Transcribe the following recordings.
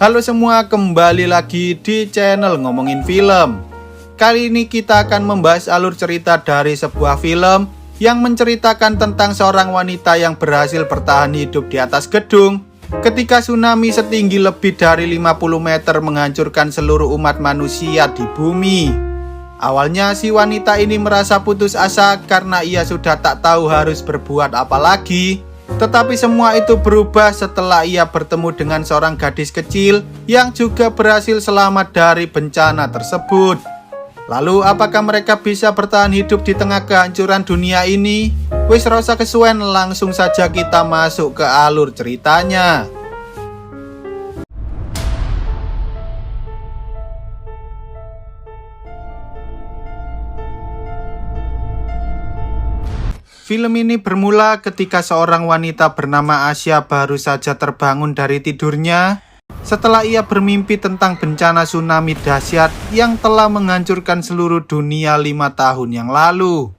Halo semua, kembali lagi di channel Ngomongin Film. Kali ini kita akan membahas alur cerita dari sebuah film yang menceritakan tentang seorang wanita yang berhasil bertahan hidup di atas gedung ketika tsunami setinggi lebih dari 50 meter menghancurkan seluruh umat manusia di bumi. Awalnya si wanita ini merasa putus asa karena ia sudah tak tahu harus berbuat apa lagi. Tetapi semua itu berubah setelah ia bertemu dengan seorang gadis kecil yang juga berhasil selamat dari bencana tersebut. Lalu apakah mereka bisa bertahan hidup di tengah kehancuran dunia ini? Wis rasa kesuwen, langsung saja kita masuk ke alur ceritanya. Film ini bermula ketika seorang wanita bernama Asya baru saja terbangun dari tidurnya setelah ia bermimpi tentang bencana tsunami dahsyat yang telah menghancurkan seluruh dunia 5 tahun yang lalu.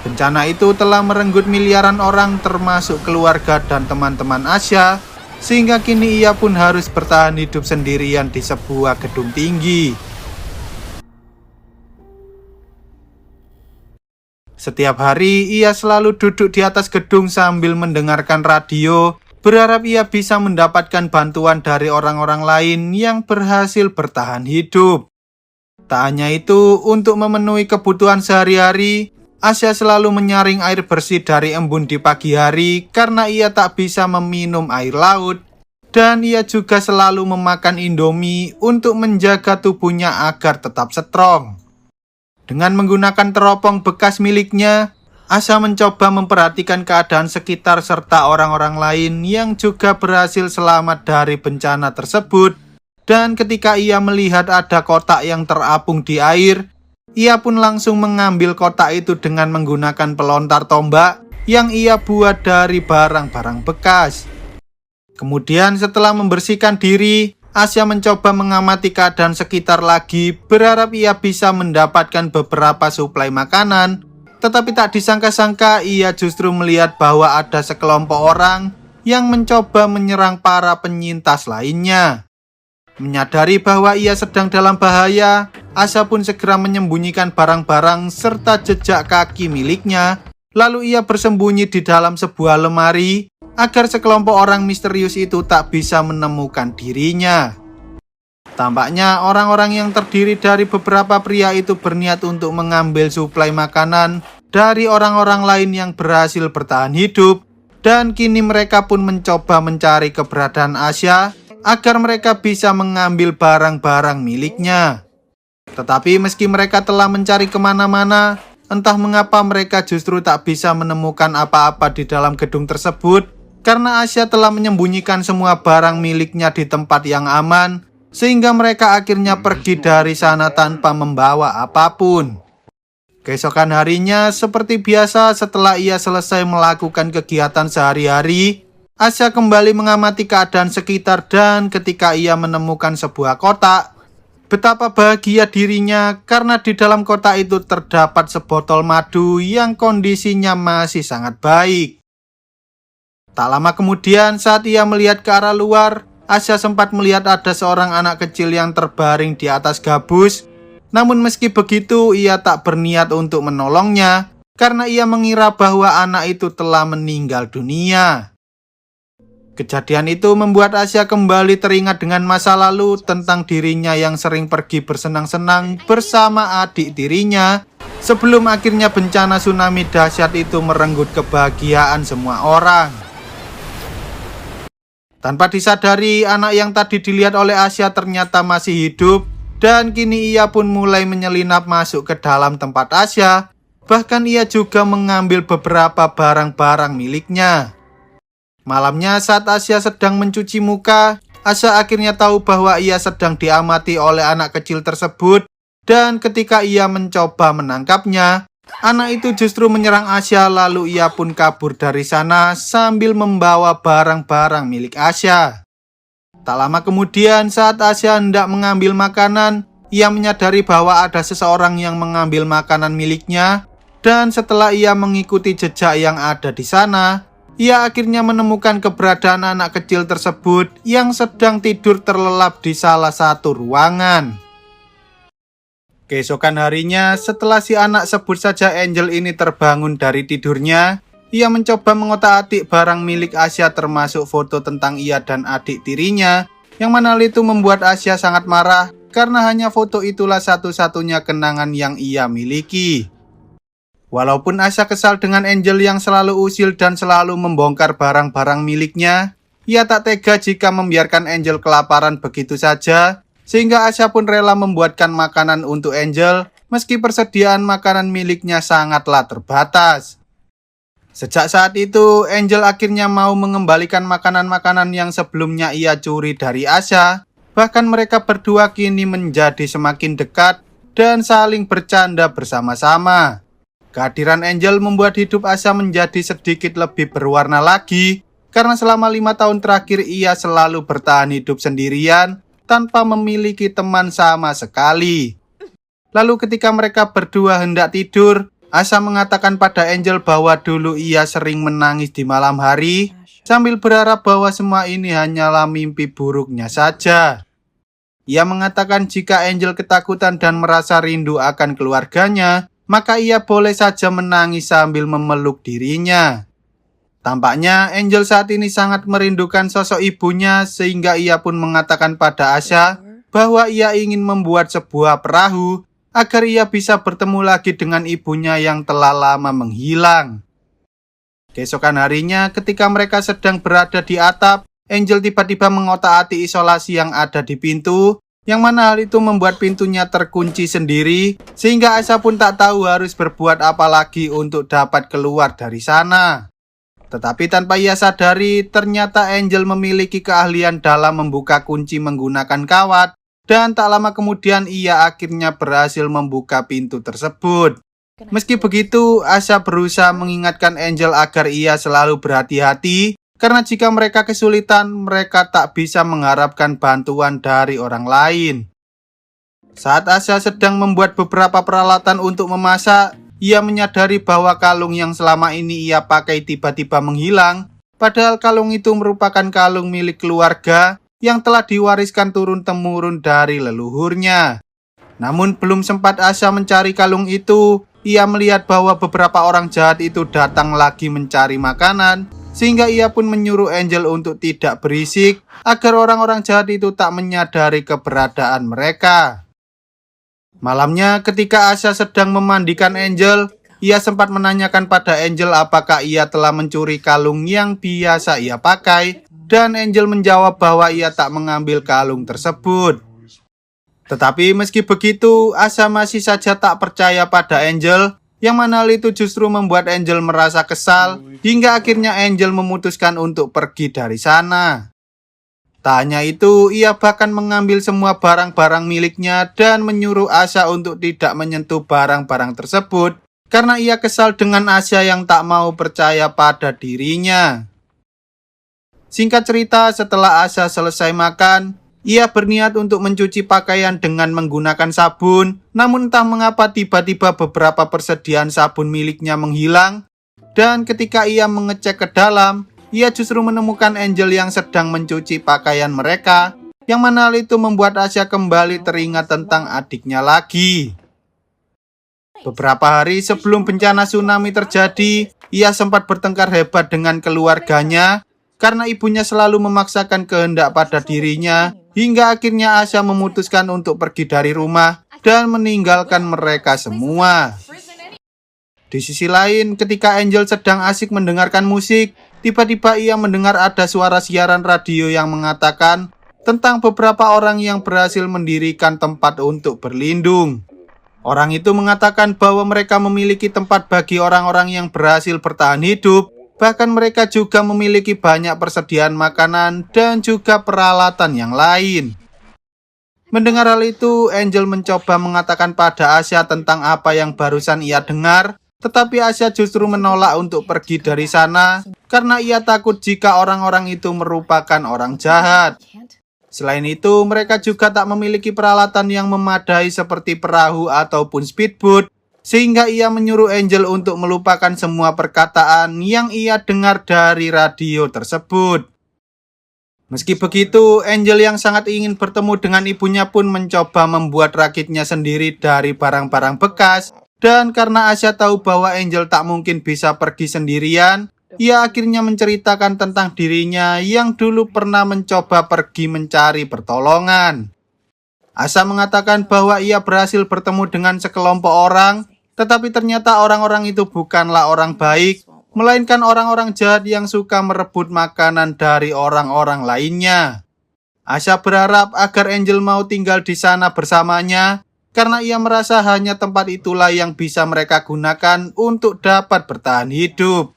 Bencana itu telah merenggut miliaran orang termasuk keluarga dan teman-teman Asya, sehingga kini ia pun harus bertahan hidup sendirian di sebuah gedung tinggi. Setiap hari ia selalu duduk di atas gedung sambil mendengarkan radio, berharap ia bisa mendapatkan bantuan dari orang-orang lain yang berhasil bertahan hidup. Tak hanya itu, untuk memenuhi kebutuhan sehari-hari, Asya selalu menyaring air bersih dari embun di pagi hari karena ia tak bisa meminum air laut. Dan ia juga selalu memakan Indomie untuk menjaga tubuhnya agar tetap strong. Dengan menggunakan teropong bekas miliknya, Asya mencoba memperhatikan keadaan sekitar serta orang-orang lain yang juga berhasil selamat dari bencana tersebut. Dan ketika ia melihat ada kotak yang terapung di air, ia pun langsung mengambil kotak itu dengan menggunakan pelontar tombak yang ia buat dari barang-barang bekas. Kemudian setelah membersihkan diri, Asya mencoba mengamati keadaan sekitar lagi, berharap ia bisa mendapatkan beberapa suplai makanan. Tetapi tak disangka-sangka ia justru melihat bahwa ada sekelompok orang yang mencoba menyerang para penyintas lainnya. Menyadari bahwa ia sedang dalam bahaya, Asya pun segera menyembunyikan barang-barang serta jejak kaki miliknya. Lalu ia bersembunyi di dalam sebuah lemari agar sekelompok orang misterius itu tak bisa menemukan dirinya. Tampaknya orang-orang yang terdiri dari beberapa pria itu berniat untuk mengambil suplai makanan dari orang-orang lain yang berhasil bertahan hidup, dan kini mereka pun mencoba mencari keberadaan Asya agar mereka bisa mengambil barang-barang miliknya. Tetapi meski mereka telah mencari kemana-mana, entah mengapa mereka justru tak bisa menemukan apa-apa di dalam gedung tersebut karena Asya telah menyembunyikan semua barang miliknya di tempat yang aman, sehingga mereka akhirnya pergi dari sana tanpa membawa apapun. Keesokan harinya, seperti biasa setelah ia selesai melakukan kegiatan sehari-hari, Asya kembali mengamati keadaan sekitar dan ketika ia menemukan sebuah kotak, betapa bahagia dirinya karena di dalam kotak itu terdapat sebotol madu yang kondisinya masih sangat baik. Tak lama kemudian saat ia melihat ke arah luar, Asya sempat melihat ada seorang anak kecil yang terbaring di atas gabus. Namun meski begitu ia tak berniat untuk menolongnya karena ia mengira bahwa anak itu telah meninggal dunia. Kejadian itu membuat Asya kembali teringat dengan masa lalu tentang dirinya yang sering pergi bersenang-senang bersama adik tirinya sebelum akhirnya bencana tsunami dahsyat itu merenggut kebahagiaan semua orang. Tanpa disadari, anak yang tadi dilihat oleh Asya ternyata masih hidup dan kini ia pun mulai menyelinap masuk ke dalam tempat Asya. Bahkan ia juga mengambil beberapa barang-barang miliknya. Malamnya saat Asya sedang mencuci muka, Asya akhirnya tahu bahwa ia sedang diamati oleh anak kecil tersebut. Dan ketika ia mencoba menangkapnya, anak itu justru menyerang Asya lalu ia pun kabur dari sana sambil membawa barang-barang milik Asya. Tak lama kemudian saat Asya hendak mengambil makanan, ia menyadari bahwa ada seseorang yang mengambil makanan miliknya. Dan setelah ia mengikuti jejak yang ada di sana, ia akhirnya menemukan keberadaan anak kecil tersebut yang sedang tidur terlelap di salah satu ruangan. Keesokan harinya, setelah si anak sebut saja Angel ini terbangun dari tidurnya, ia mencoba mengotak-atik barang milik Asya termasuk foto tentang ia dan adik tirinya, yang mana hal itu membuat Asya sangat marah karena hanya foto itulah satu-satunya kenangan yang ia miliki. Walaupun Asya kesal dengan Angel yang selalu usil dan selalu membongkar barang-barang miliknya, ia tak tega jika membiarkan Angel kelaparan begitu saja, sehingga Asya pun rela membuatkan makanan untuk Angel meski persediaan makanan miliknya sangatlah terbatas. Sejak saat itu, Angel akhirnya mau mengembalikan makanan-makanan yang sebelumnya ia curi dari Asya. Bahkan mereka berdua kini menjadi semakin dekat dan saling bercanda bersama-sama. Kehadiran Angel membuat hidup Asya menjadi sedikit lebih berwarna lagi, karena selama 5 tahun terakhir ia selalu bertahan hidup sendirian tanpa memiliki teman sama sekali. Lalu ketika mereka berdua hendak tidur, Asya mengatakan pada Angel bahwa dulu ia sering menangis di malam hari, sambil berharap bahwa semua ini hanyalah mimpi buruknya saja. Ia mengatakan jika Angel ketakutan dan merasa rindu akan keluarganya, maka ia boleh saja menangis sambil memeluk dirinya. Tampaknya Angel saat ini sangat merindukan sosok ibunya, sehingga ia pun mengatakan pada Asya bahwa ia ingin membuat sebuah perahu agar ia bisa bertemu lagi dengan ibunya yang telah lama menghilang. Keesokan harinya, ketika mereka sedang berada di atap, Angel tiba-tiba mengotak-atik isolasi yang ada di pintu, yang mana hal itu membuat pintunya terkunci sendiri, sehingga Asya pun tak tahu harus berbuat apa lagi untuk dapat keluar dari sana. Tetapi tanpa ia sadari, ternyata Angel memiliki keahlian dalam membuka kunci menggunakan kawat, dan tak lama kemudian ia akhirnya berhasil membuka pintu tersebut. Meski begitu, Asya berusaha mengingatkan Angel agar ia selalu berhati-hati, karena jika mereka kesulitan, mereka tak bisa mengharapkan bantuan dari orang lain. Saat Asya sedang membuat beberapa peralatan untuk memasak, ia menyadari bahwa kalung yang selama ini ia pakai tiba-tiba menghilang, padahal kalung itu merupakan kalung milik keluarga yang telah diwariskan turun-temurun dari leluhurnya. Namun belum sempat Asya mencari kalung itu, ia melihat bahwa beberapa orang jahat itu datang lagi mencari makanan, sehingga ia pun menyuruh Angel untuk tidak berisik agar orang-orang jahat itu tak menyadari keberadaan mereka. Malamnya ketika Asya sedang memandikan Angel, ia sempat menanyakan pada Angel apakah ia telah mencuri kalung yang biasa ia pakai, dan Angel menjawab bahwa ia tak mengambil kalung tersebut. Tetapi meski begitu, Asya masih saja tak percaya pada Angel, yang mana hal itu justru membuat Angel merasa kesal, hingga akhirnya Angel memutuskan untuk pergi dari sana. Tak hanya itu, ia bahkan mengambil semua barang-barang miliknya dan menyuruh Asya untuk tidak menyentuh barang-barang tersebut, karena ia kesal dengan Asya yang tak mau percaya pada dirinya. Singkat cerita, setelah Asya selesai makan, ia berniat untuk mencuci pakaian dengan menggunakan sabun, namun entah mengapa tiba-tiba beberapa persediaan sabun miliknya menghilang, dan ketika ia mengecek ke dalam, ia justru menemukan Angel yang sedang mencuci pakaian mereka, yang mana hal itu membuat Asya kembali teringat tentang adiknya lagi. Beberapa hari sebelum bencana tsunami terjadi, ia sempat bertengkar hebat dengan keluarganya, karena ibunya selalu memaksakan kehendak pada dirinya, hingga akhirnya Asya memutuskan untuk pergi dari rumah dan meninggalkan mereka semua. Di sisi lain, ketika Angel sedang asik mendengarkan musik, tiba-tiba ia mendengar ada suara siaran radio yang mengatakan tentang beberapa orang yang berhasil mendirikan tempat untuk berlindung. Orang itu mengatakan bahwa mereka memiliki tempat bagi orang-orang yang berhasil bertahan hidup, bahkan mereka juga memiliki banyak persediaan makanan dan juga peralatan yang lain. Mendengar hal itu, Angel mencoba mengatakan pada Asya tentang apa yang barusan ia dengar, tetapi Asya justru menolak untuk pergi dari sana karena ia takut jika orang-orang itu merupakan orang jahat. Selain itu, mereka juga tak memiliki peralatan yang memadai seperti perahu ataupun speedboat, sehingga ia menyuruh Angel untuk melupakan semua perkataan yang ia dengar dari radio tersebut. Meski begitu, Angel yang sangat ingin bertemu dengan ibunya pun mencoba membuat rakitnya sendiri dari barang-barang bekas. Dan karena Asya tahu bahwa Angel tak mungkin bisa pergi sendirian, ia akhirnya menceritakan tentang dirinya yang dulu pernah mencoba pergi mencari pertolongan. Asya mengatakan bahwa ia berhasil bertemu dengan sekelompok orang, tetapi ternyata orang-orang itu bukanlah orang baik, melainkan orang-orang jahat yang suka merebut makanan dari orang-orang lainnya. Asya berharap agar Angel mau tinggal di sana bersamanya, karena ia merasa hanya tempat itulah yang bisa mereka gunakan untuk dapat bertahan hidup.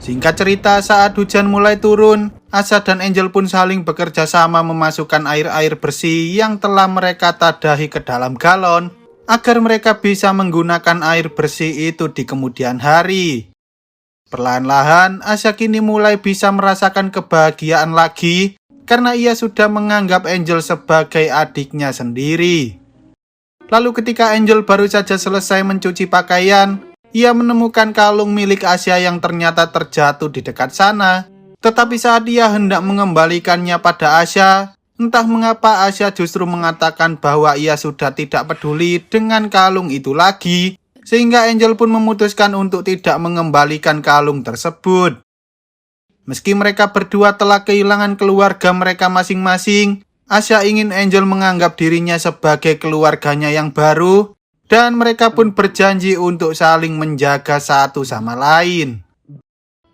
Singkat cerita, saat hujan mulai turun, Asya dan Angel pun saling bekerja sama memasukkan air-air bersih yang telah mereka tadahi ke dalam galon, agar mereka bisa menggunakan air bersih itu di kemudian hari. Perlahan-lahan, Asya kini mulai bisa merasakan kebahagiaan lagi, karena ia sudah menganggap Angel sebagai adiknya sendiri. Lalu ketika Angel baru saja selesai mencuci pakaian, ia menemukan kalung milik Asya yang ternyata terjatuh di dekat sana. Tetapi saat ia hendak mengembalikannya pada Asya, entah mengapa Asya justru mengatakan bahwa ia sudah tidak peduli dengan kalung itu lagi, sehingga Angel pun memutuskan untuk tidak mengembalikan kalung tersebut. Meski mereka berdua telah kehilangan keluarga mereka masing-masing, Asya ingin Angel menganggap dirinya sebagai keluarganya yang baru, dan mereka pun berjanji untuk saling menjaga satu sama lain.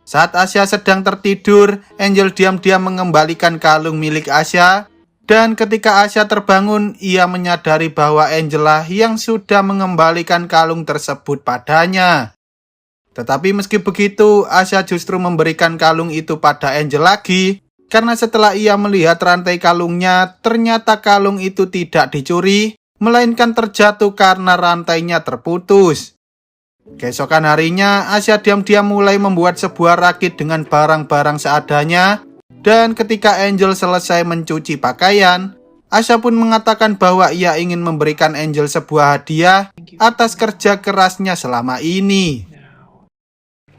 Saat Asya sedang tertidur, Angel diam-diam mengembalikan kalung milik Asya, dan ketika Asya terbangun, ia menyadari bahwa Angel lah yang sudah mengembalikan kalung tersebut padanya. Tetapi meski begitu, Asya justru memberikan kalung itu pada Angel lagi, karena setelah ia melihat rantai kalungnya, ternyata kalung itu tidak dicuri, melainkan terjatuh karena rantainya terputus. Keesokan harinya, Asya diam-diam mulai membuat sebuah rakit dengan barang-barang seadanya, dan ketika Angel selesai mencuci pakaian, Asya pun mengatakan bahwa ia ingin memberikan Angel sebuah hadiah atas kerja kerasnya selama ini.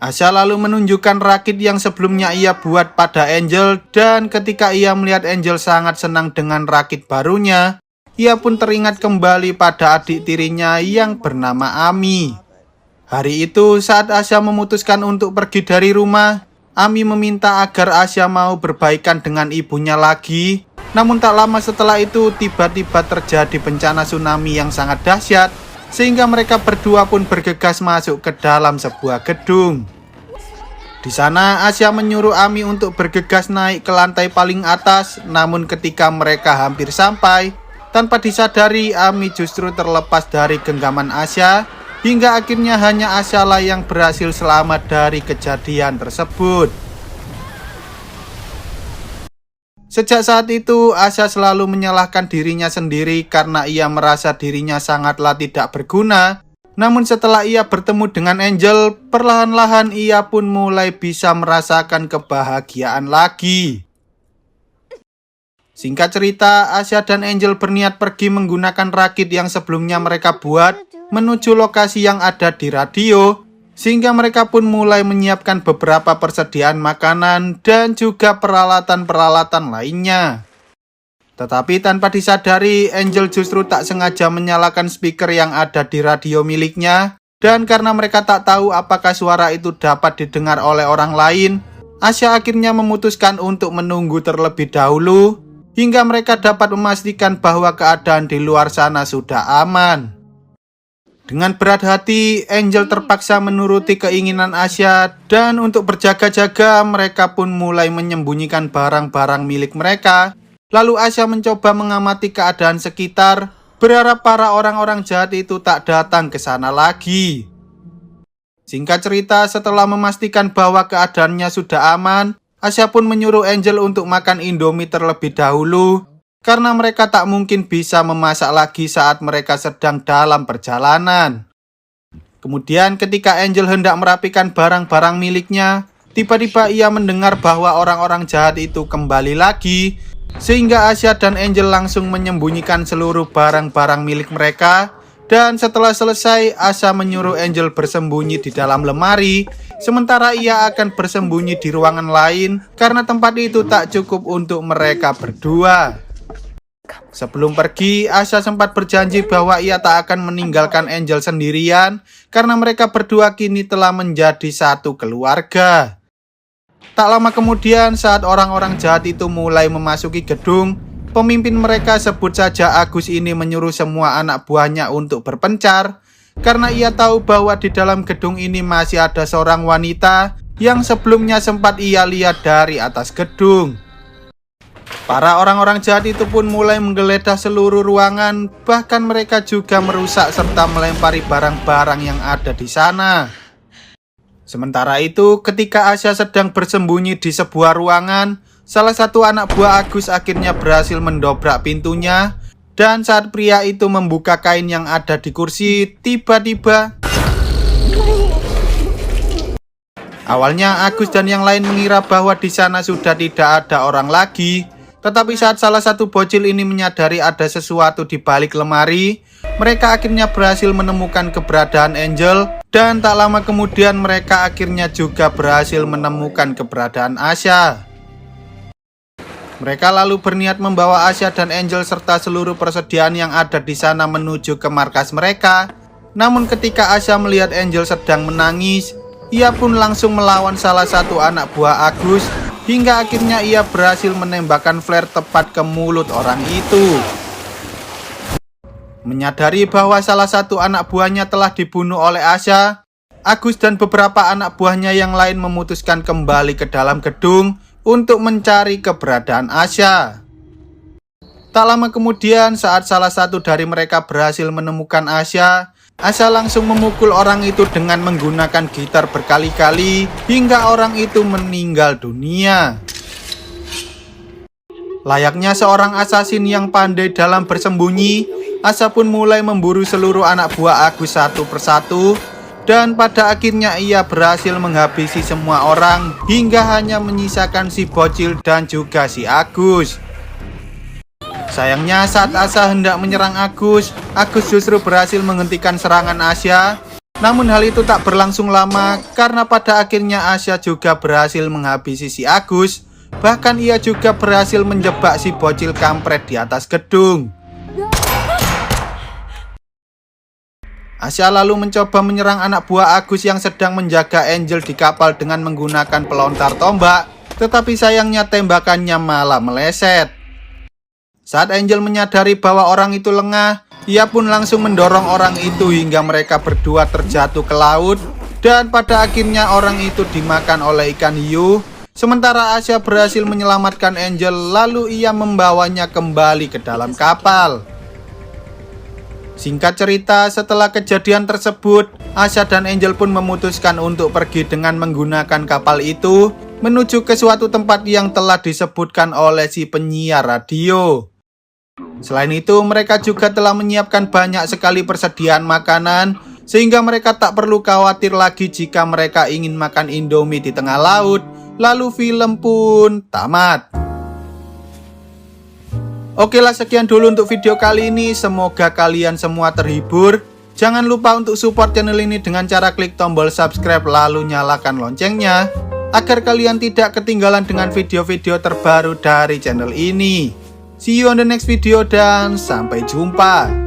Asya lalu menunjukkan rakit yang sebelumnya ia buat pada Angel, dan ketika ia melihat Angel sangat senang dengan rakit barunya, ia pun teringat kembali pada adik tirinya yang bernama Ami. Hari itu saat Asya memutuskan untuk pergi dari rumah, Ami meminta agar Asya mau berbaikan dengan ibunya lagi. Namun tak lama setelah itu tiba-tiba terjadi bencana tsunami yang sangat dahsyat, sehingga mereka berdua pun bergegas masuk ke dalam sebuah gedung. Di sana Asya menyuruh Ami untuk bergegas naik ke lantai paling atas, namun ketika mereka hampir sampai, tanpa disadari Ami justru terlepas dari genggaman Asya, hingga akhirnya hanya Asya lah yang berhasil selamat dari kejadian tersebut. Sejak saat itu, Asya selalu menyalahkan dirinya sendiri karena ia merasa dirinya sangatlah tidak berguna. Namun setelah ia bertemu dengan Angel, perlahan-lahan ia pun mulai bisa merasakan kebahagiaan lagi. Singkat cerita, Asya dan Angel berniat pergi menggunakan rakit yang sebelumnya mereka buat menuju lokasi yang ada di radio, sehingga mereka pun mulai menyiapkan beberapa persediaan makanan dan juga peralatan-peralatan lainnya. Tetapi tanpa disadari, Angel justru tak sengaja menyalakan speaker yang ada di radio miliknya, dan karena mereka tak tahu apakah suara itu dapat didengar oleh orang lain, Asya akhirnya memutuskan untuk menunggu terlebih dahulu, hingga mereka dapat memastikan bahwa keadaan di luar sana sudah aman. Dengan berat hati, Angel terpaksa menuruti keinginan Asya, dan untuk berjaga-jaga, mereka pun mulai menyembunyikan barang-barang milik mereka. Lalu Asya mencoba mengamati keadaan sekitar, berharap para orang-orang jahat itu tak datang ke sana lagi. Singkat cerita, setelah memastikan bahwa keadaannya sudah aman, Asya pun menyuruh Angel untuk makan Indomie terlebih dahulu, karena mereka tak mungkin bisa memasak lagi saat mereka sedang dalam perjalanan. Kemudian ketika Angel hendak merapikan barang-barang miliknya, tiba-tiba ia mendengar bahwa orang-orang jahat itu kembali lagi, sehingga Asya dan Angel langsung menyembunyikan seluruh barang-barang milik mereka, Dan setelah selesai, Asha menyuruh Angel bersembunyi di dalam lemari, sementara ia akan bersembunyi di ruangan lain karena tempat itu tak cukup untuk mereka berdua. Sebelum pergi, Asha sempat berjanji bahwa ia tak akan meninggalkan Angel sendirian karena mereka berdua kini telah menjadi satu keluarga. Tak lama kemudian, saat orang-orang jahat itu mulai memasuki gedung, pemimpin mereka, sebut saja Agus, ini menyuruh semua anak buahnya untuk berpencar karena ia tahu bahwa di dalam gedung ini masih ada seorang wanita yang sebelumnya sempat ia lihat dari atas gedung. Para orang-orang jahat itu pun mulai menggeledah seluruh ruangan, bahkan mereka juga merusak serta melempari barang-barang yang ada di sana. Sementara itu, ketika Asha sedang bersembunyi di sebuah ruangan, salah satu anak buah Agus akhirnya berhasil mendobrak pintunya, dan saat pria itu membuka kain yang ada di kursi, tiba-tiba awalnya Agus dan yang lain mengira bahwa di sana sudah tidak ada orang lagi. Tetapi saat salah satu bocil ini menyadari ada sesuatu di balik lemari, mereka akhirnya berhasil menemukan keberadaan Angel, dan tak lama kemudian mereka akhirnya juga berhasil menemukan keberadaan Asha. Mereka lalu berniat membawa Asha dan Angel serta seluruh persediaan yang ada di sana menuju ke markas mereka. Namun ketika Asha melihat Angel sedang menangis, ia pun langsung melawan salah satu anak buah Agus, hingga akhirnya ia berhasil menembakkan flare tepat ke mulut orang itu. Menyadari bahwa salah satu anak buahnya telah dibunuh oleh Asha, Agus dan beberapa anak buahnya yang lain memutuskan kembali ke dalam gedung untuk mencari keberadaan Asha. Tak lama kemudian, saat salah satu dari mereka berhasil menemukan Asha, Asha langsung memukul orang itu dengan menggunakan gitar berkali-kali hingga orang itu meninggal dunia. Layaknya seorang asasin yang pandai dalam bersembunyi, Asha pun mulai memburu seluruh anak buah Agus satu persatu, dan pada akhirnya ia berhasil menghabisi semua orang hingga hanya menyisakan si bocil dan juga si Agus. Sayangnya saat Asha hendak menyerang Agus justru berhasil menghentikan serangan Asha. Namun hal itu tak berlangsung lama karena pada akhirnya Asha juga berhasil menghabisi si Agus. Bahkan ia juga berhasil menjebak si bocil kampret di atas gedung. Asha lalu mencoba menyerang anak buah Agus yang sedang menjaga Angel di kapal dengan menggunakan pelontar tombak, tetapi sayangnya tembakannya malah meleset. Saat Angel menyadari bahwa orang itu lengah, ia pun langsung mendorong orang itu hingga mereka berdua terjatuh ke laut, dan pada akhirnya orang itu dimakan oleh ikan hiu. Sementara Asha berhasil menyelamatkan Angel, lalu ia membawanya kembali ke dalam kapal. Singkat cerita, setelah kejadian tersebut, Asha dan Angel pun memutuskan untuk pergi dengan menggunakan kapal itu menuju ke suatu tempat yang telah disebutkan oleh si penyiar radio. Selain itu, mereka juga telah menyiapkan banyak sekali persediaan makanan, sehingga mereka tak perlu khawatir lagi jika mereka ingin makan Indomie di tengah laut. Lalu film pun tamat. Oke lah, sekian dulu untuk video kali ini. Semoga kalian semua terhibur. Jangan lupa untuk support channel ini dengan cara klik tombol subscribe lalu nyalakan loncengnya, agar kalian tidak ketinggalan dengan video-video terbaru dari channel ini. See you on the next video dan sampai jumpa.